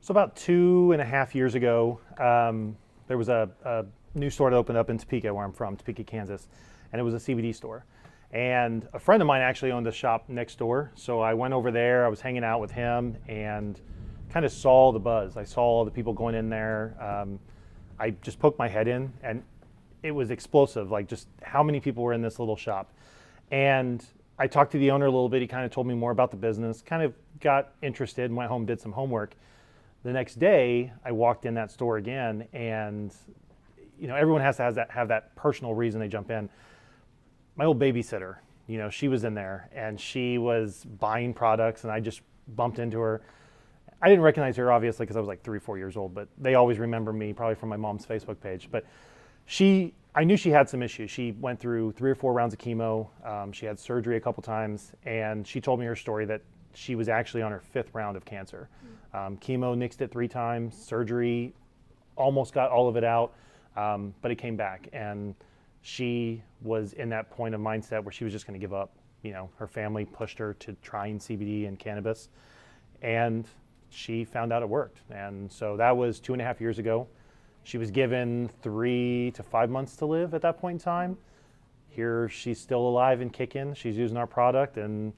So about 2.5 years ago, there was a new store that opened up in Topeka, where I'm from, Topeka, Kansas, and it was a CBD store. And a friend of mine actually owned a shop next door, so I went over there. I was hanging out with him and kind of saw the buzz. I saw all the people going in there. I just poked my head in, and it was explosive, like just how many people were in this little shop. And I talked to the owner a little bit. He kind of told me more about the business, kind of got interested and went home, did some homework. The next day, I walked in that store again, and everyone has to have that personal reason they jump in. My old babysitter, she was in there, and she was buying products, and I just bumped into her. I didn't recognize her, obviously, because I was like 3 or 4 years old, but they always remember me, probably from my mom's Facebook page. But I knew she had some issues. She went through 3 or 4 rounds of chemo. She had surgery a couple times, and she told me her story that she was actually on her 5th round of cancer. Chemo nixed it 3 times, surgery almost got all of it out, but it came back. And she was in that point of mindset where she was just going to give up. Her family pushed her to trying CBD and cannabis, and she found out it worked. And so that was 2.5 years ago. She was given 3 to 5 months to live at that point in time. Here she's still alive and kicking. She's using our product, and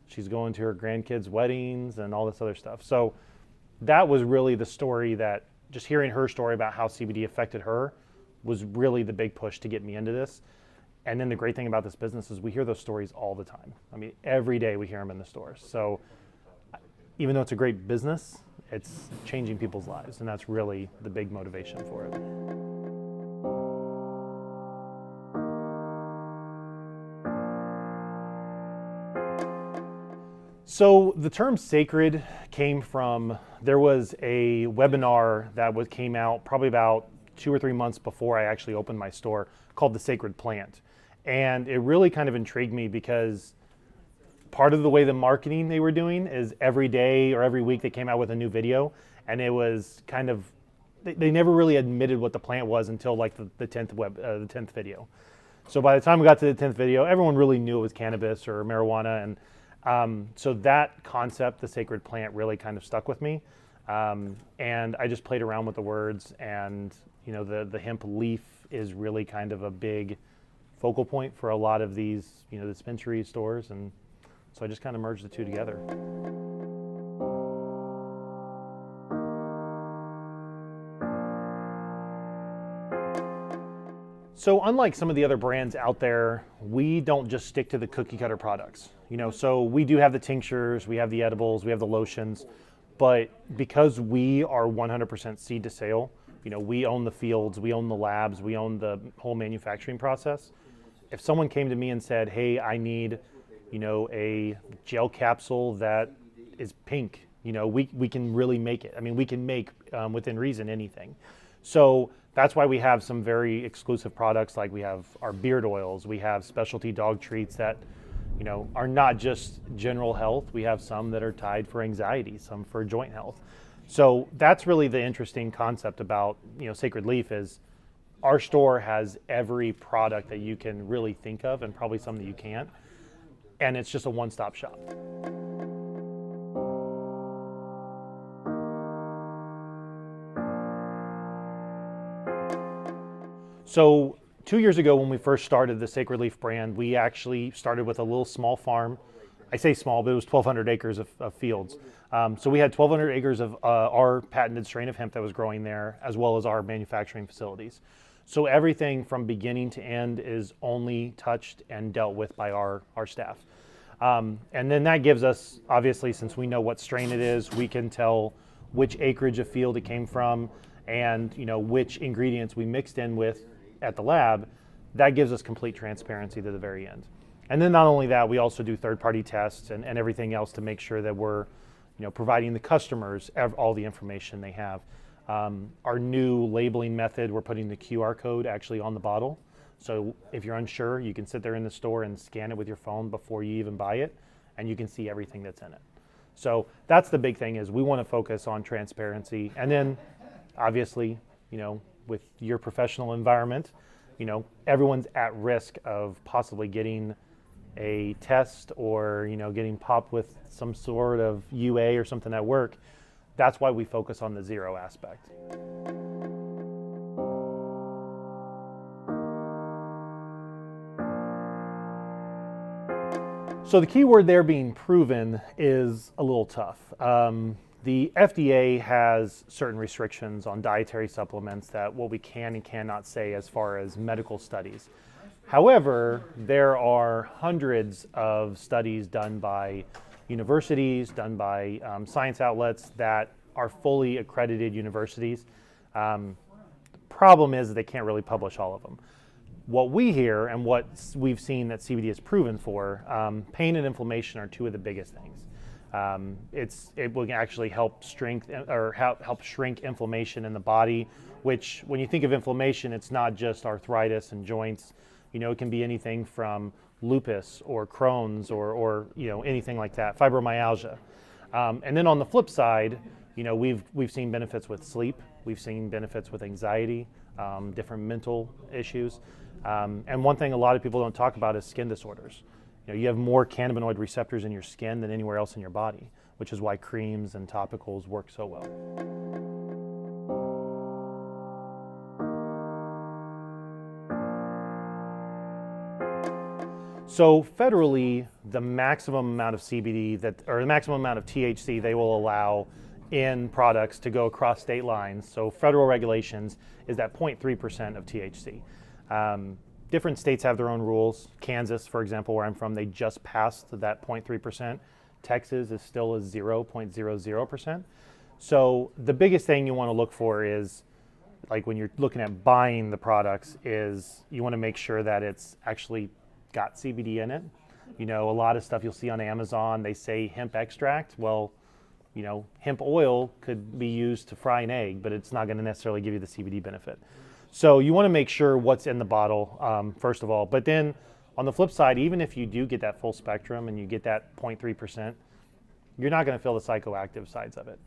she's going to her grandkids' weddings and all this other stuff. So that was really the story, that just hearing her story about how CBD affected her was really the big push to get me into this. And then the great thing about this business is we hear those stories all the time. I mean, every day we hear them in the stores. So even though it's a great business, it's changing people's lives, and that's really the big motivation for it. So the term sacred came from, there was a webinar that came out probably about 2 or 3 months before I actually opened my store, called The Sacred Plant. And it really kind of intrigued me, because part of the way the marketing they were doing is every day or every week they came out with a new video, and it was kind of, they never really admitted what the plant was until like the 10th video. So by the time we got to the 10th video, everyone really knew it was cannabis or marijuana. And so that concept, the sacred plant, really kind of stuck with me. And I just played around with the words, and the hemp leaf is really kind of a big focal point for a lot of these dispensary stores, and so I just kind of merged the two together. So unlike some of the other brands out there, we don't just stick to the cookie cutter products. So we do have the tinctures, we have the edibles, we have the lotions, but because we are 100% seed to sale, we own the fields, we own the labs, we own the whole manufacturing process. If someone came to me and said, hey, I need a gel capsule that is pink, we can really make it. I mean, we can make, within reason, anything. So that's why we have some very exclusive products, like we have our beard oils, we have specialty dog treats that, are not just general health. We have some that are tied for anxiety, some for joint health. So that's really the interesting concept about, Sacred Leaf, is our store has every product that you can really think of, and probably some that you can't. And it's just a one-stop shop. So 2 years ago, when we first started the Sacred Leaf brand, we actually started with a little small farm. I say small, but it was 1,200 acres of fields. So we had 1,200 acres of our patented strain of hemp that was growing there, as well as our manufacturing facilities. So everything from beginning to end is only touched and dealt with by our staff. And then that gives us, obviously, since we know what strain it is, we can tell which acreage of field it came from, and which ingredients we mixed in with at the lab. That gives us complete transparency to the very end. And then not only that, we also do third-party tests and everything else to make sure that we're providing the customers all the information they have. Our new labeling method, we're putting the QR code actually on the bottle. So if you're unsure, you can sit there in the store and scan it with your phone before you even buy it, and you can see everything that's in it. So that's the big thing, is we want to focus on transparency. And then obviously, with your professional environment, everyone's at risk of possibly getting a test or, getting popped with some sort of UA or something at work. that's why we focus on the zero aspect. So the key word there being proven is a little tough. The FDA has certain restrictions on dietary supplements that what we can and cannot say as far as medical studies. However, there are hundreds of studies done by universities, done by science outlets that are fully accredited universities. The problem is that they can't really publish all of them. What we hear and what we've seen that CBD is proven for, pain and inflammation are two of the biggest things. It will actually help help shrink inflammation in the body, which when you think of inflammation, it's not just arthritis and joints. It can be anything from lupus or Crohn's or anything like that, fibromyalgia. And then on the flip side, we've seen benefits with sleep, we've seen benefits with anxiety, different mental issues. And one thing a lot of people don't talk about is skin disorders. You have more cannabinoid receptors in your skin than anywhere else in your body, which is why creams and topicals work so well. So federally, the maximum amount of CBD or the maximum amount of THC they will allow in products to go across state lines. So federal regulations is that 0.3% of THC. Different states have their own rules. Kansas, for example, where I'm from, they just passed that 0.3%. Texas is still a 0.00%. So the biggest thing you want to look for is, like when you're looking at buying the products, is you want to make sure that it's actually got CBD in it. A lot of stuff you'll see on Amazon, they say hemp extract. Well, hemp oil could be used to fry an egg, but it's not going to necessarily give you the CBD benefit. So you want to make sure what's in the bottle, first of all. But then on the flip side, even if you do get that full spectrum and you get that 0.3%, you're not going to feel the psychoactive sides of it.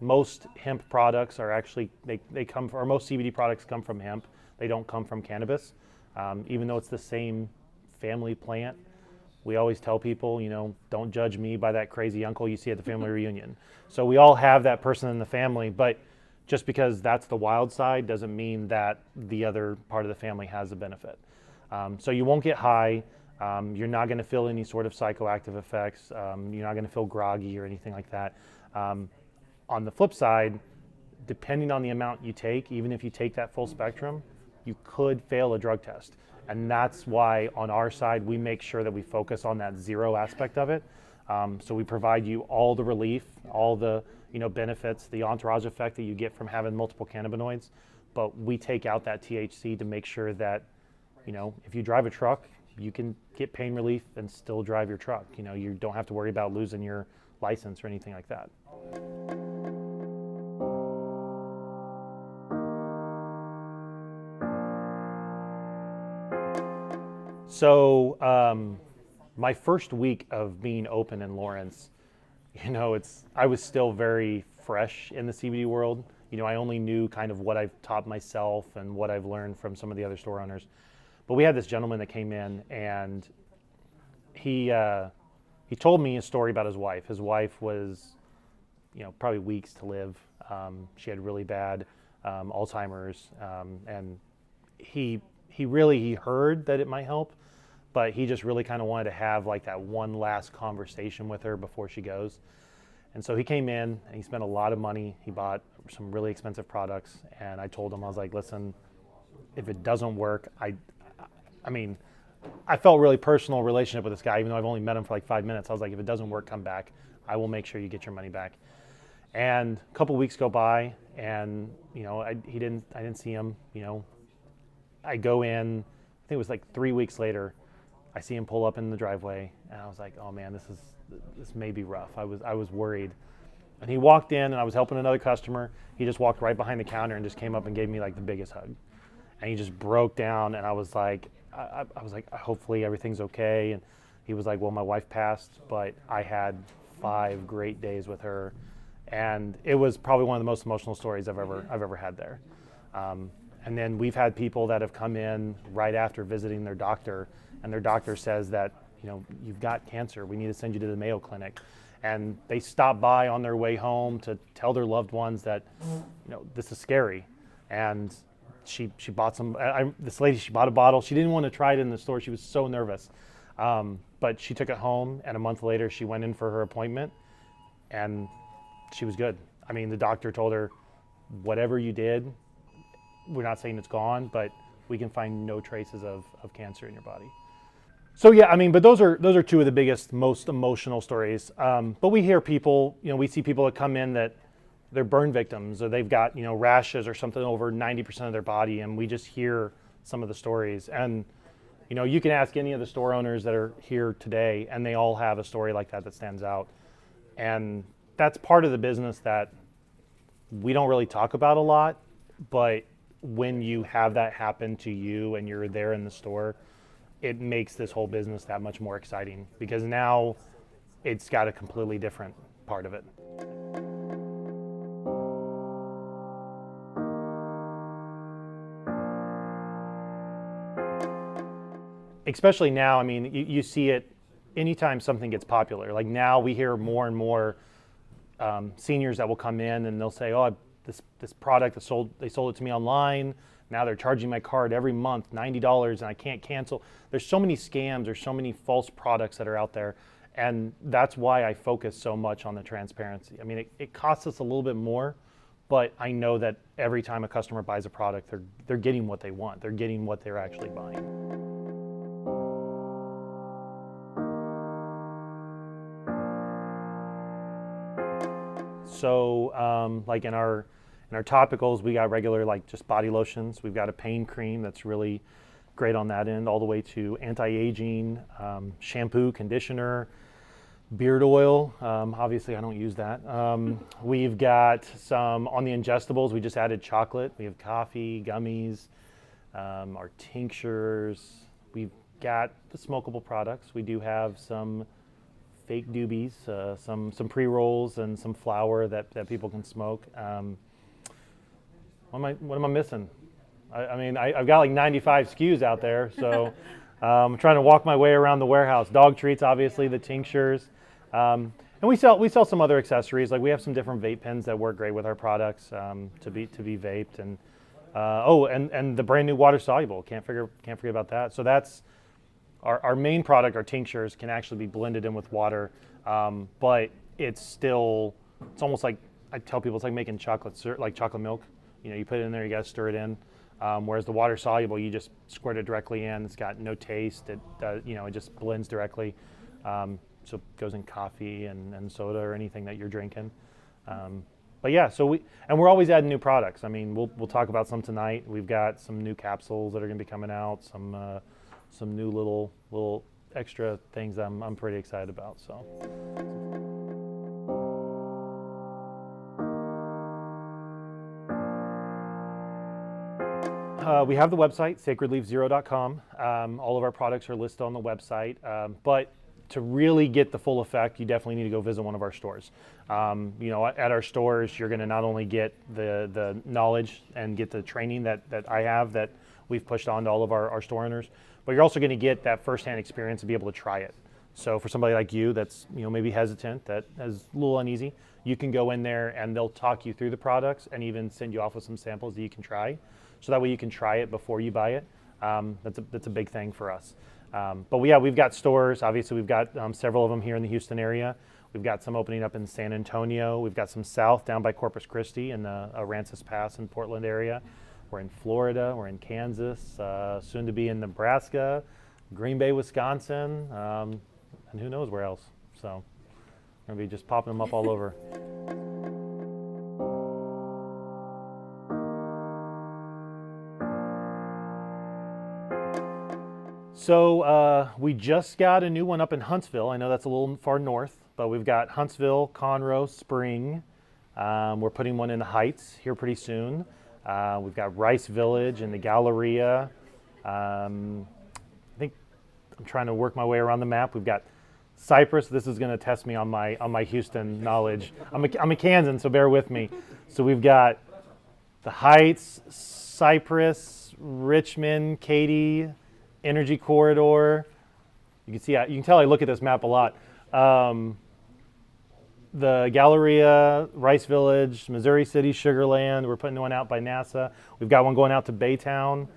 Most hemp products are actually, most CBD products come from hemp. They don't come from cannabis. Even though it's the same family plant, we always tell people, don't judge me by that crazy uncle you see at the family reunion. So we all have that person in the family, but just because that's the wild side doesn't mean that the other part of the family has a benefit. So you won't get high. You're not going to feel any sort of psychoactive effects. You're not going to feel groggy or anything like that. On the flip side, depending on the amount you take, even if you take that full spectrum, you could fail a drug test. And that's why on our side, we make sure that we focus on that zero aspect of it. So we provide you all the relief, all the benefits, the entourage effect that you get from having multiple cannabinoids, but we take out that THC to make sure that, if you drive a truck, you can get pain relief and still drive your truck. You don't have to worry about losing your license or anything like that. So my first week of being open in Lawrence, I was still very fresh in the CBD world. I only knew kind of what I've taught myself and what I've learned from some of the other store owners. But we had this gentleman that came in, and he told me a story about his wife. His wife was, probably weeks to live. She had really bad Alzheimer's, and he heard that it might help, but he just really kind of wanted to have like that one last conversation with her before she goes. And so he came in and he spent a lot of money. He bought some really expensive products, and I told him, I was like, listen, if it doesn't work, I felt really personal relationship with this guy, even though I've only met him for like 5 minutes. I was like, if it doesn't work, come back. I will make sure you get your money back. And a couple weeks go by, and I didn't see him. I go in, I think it was like 3 weeks later, I see him pull up in the driveway, and I was like, oh man, this may be rough. I was worried. And he walked in, and I was helping another customer. He just walked right behind the counter and just came up and gave me like the biggest hug. And he just broke down, and I was like, hopefully everything's okay. And he was like, well, my wife passed, but I had 5 great days with her. And it was probably one of the most emotional stories I've ever had there. And then we've had people that have come in right after visiting their doctor, and their doctor says that, you've got cancer. We need to send you to the Mayo Clinic. and they stop by on their way home to tell their loved ones that, this is scary. And she bought some. This lady, she bought a bottle. She didn't want to try it in the store. She was so nervous, but she took it home, and a month later, she went in for her appointment, and she was good. I mean, the doctor told her, whatever you did, we're not saying it's gone, but we can find no traces of cancer in your body. So yeah, I mean, but those are two of the biggest, most emotional stories. But we hear people, we see people that come in that they're burn victims, or they've got, rashes or something over 90% of their body, and we just hear some of the stories. And, you can ask any of the store owners that are here today, and they all have a story like that stands out. And that's part of the business that we don't really talk about a lot, but when you have that happen to you and you're there in the store, it makes this whole business that much more exciting, because now it's got a completely different part of it. Especially now, I mean, you see it anytime something gets popular. Like now we hear more and more seniors that will come in and they'll say, oh, this product, they sold it to me online. Now they're charging my card every month, $90, and I can't cancel. There's so many scams, there's so many false products that are out there. And that's why I focus so much on the transparency. I mean, it costs us a little bit more, but I know that every time a customer buys a product, they're getting what they want. They're getting what they're actually buying. So like in our topicals, we got regular like just body lotions. We've got a pain cream that's really great on that end, all the way to anti-aging, shampoo, conditioner, beard oil. Obviously, I don't use that. We've got some on the ingestibles. We just added chocolate. We have coffee, gummies, our tinctures. We've got the smokable products. We do have some fake doobies, some pre-rolls, and some flour that people can smoke. What am I missing? I mean, I've got like 95 SKUs out there, so I'm trying to walk my way around the warehouse. Dog treats, obviously, the tinctures, and we sell some other accessories. Like we have some different vape pens that work great with our products to be vaped, and and the brand new water soluble. Can't forget about that. So that's our main product. Our tinctures can actually be blended in with water, but it's almost like, I tell people, it's like making chocolate syrup, like chocolate milk. You put it in there, you got to stir it in. Whereas the water soluble, you just squirt it directly in. It's got no taste. It just blends directly. So it goes in coffee and soda or anything that you're drinking. But yeah, we're always adding new products. I mean, we'll talk about some tonight. We've got some new capsules that are going to be coming out. Some new little extra things I'm pretty excited about. So. We have the website, sacredleafzero.com. All of our products are listed on the website, but to really get the full effect, you definitely need to go visit one of our stores. At our stores, you're going to not only get the knowledge and get the training that I have, that we've pushed on to all of our store owners, but you're also going to get that firsthand experience and be able to try it. So for somebody like you that's maybe hesitant, that is a little uneasy, you can go in there and they'll talk you through the products and even send you off with some samples that you can try. So that way you can try it before you buy it. That's a big thing for us. But we've got stores. Obviously, we've got several of them here in the Houston area. We've got some opening up in San Antonio. We've got some south down by Corpus Christi in the Aransas Pass in Portland area. We're in Florida. We're in Kansas. Soon to be in Nebraska, Green Bay, Wisconsin, and who knows where else. So we're gonna be just popping them up all over. So we just got a new one up in Huntsville. I know that's a little far north, but we've got Huntsville, Conroe, Spring. We're putting one in the Heights here pretty soon. We've got Rice Village and the Galleria. I think I'm trying to work my way around the map. We've got Cypress. This is going to test me on my Houston knowledge. I'm a Kansan, so bear with me. So we've got the Heights, Cypress, Richmond, Katy, Energy Corridor. You can tell I look at this map a lot. the Galleria, Rice Village, Missouri City, Sugarland. We're putting one out by NASA. We've got one going out to Baytown.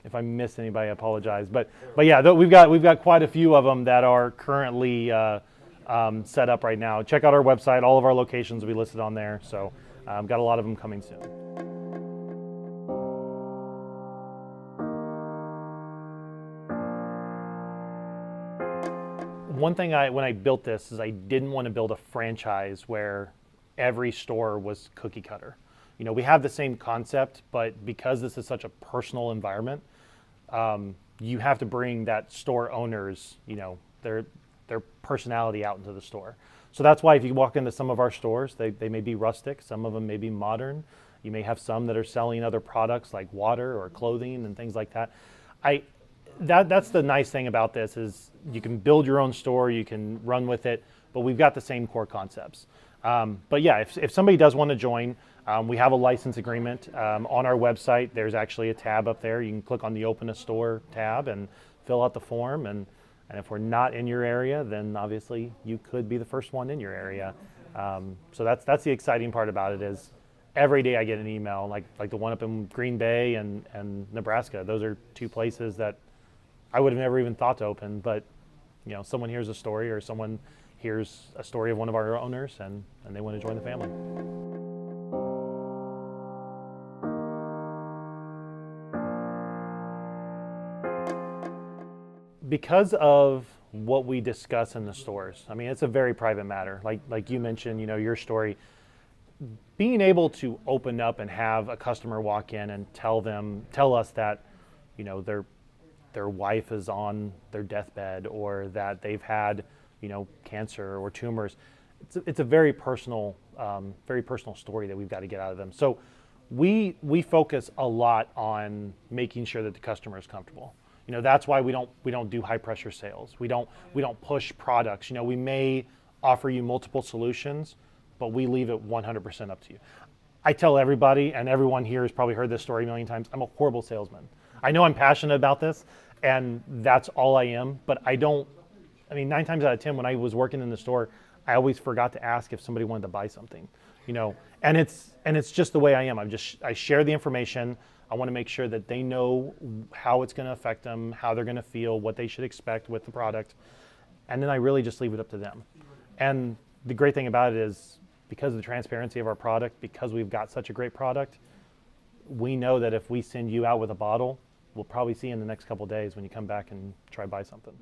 If I missed anybody, I apologize. But yeah, we've got quite a few of them that are currently set up right now. Check out our website. All of our locations will be listed on there. So got a lot of them coming soon. One thing when I built this is I didn't want to build a franchise where every store was cookie cutter. You know, we have the same concept, but because this is such a personal environment, you have to bring that store owners, you know, their personality out into the store. So that's why if you walk into some of our stores, they may be rustic, some of them may be modern. You may have some that are selling other products like water or clothing and things like that. That's the nice thing about this is you can build your own store, you can run with it, but we've got the same core concepts. But yeah, if somebody does want to join, we have a license agreement on our website. There's actually a tab up there. You can click on the Open a Store tab and fill out the form. And if we're not in your area, then obviously you could be the first one in your area. So that's the exciting part about it is every day I get an email like the one up in Green Bay and Nebraska. Those are two places that I would have never even thought to open, but you know, someone hears a story or someone hears a story of one of our owners and they want to join the family. Because of what we discuss in the stores, I mean, it's a very private matter. Like you mentioned, you know, your story, being able to open up and have a customer walk in and tell us that, you know, their wife is on their deathbed or that they've had, you know, cancer or tumors. It's a very personal story that we've got to get out of them. So we focus a lot on making sure that the customer is comfortable. You know, that's why we don't do high pressure sales. We don't push products. You know, we may offer you multiple solutions, but we leave it 100% up to you. I tell everybody, and everyone here has probably heard this story a million times, I'm a horrible salesman. I know I'm passionate about this, and that's all I am, but I mean, 9 times out of 10 when I was working in the store, I always forgot to ask if somebody wanted to buy something, you know, and it's just the way I am. I share the information. I want to make sure that they know how it's going to affect them, how they're going to feel, what they should expect with the product. And then I really just leave it up to them. And the great thing about it is because of the transparency of our product, because we've got such a great product, we know that if we send you out with a bottle, we'll probably see you in the next couple of days when you come back and try to buy something.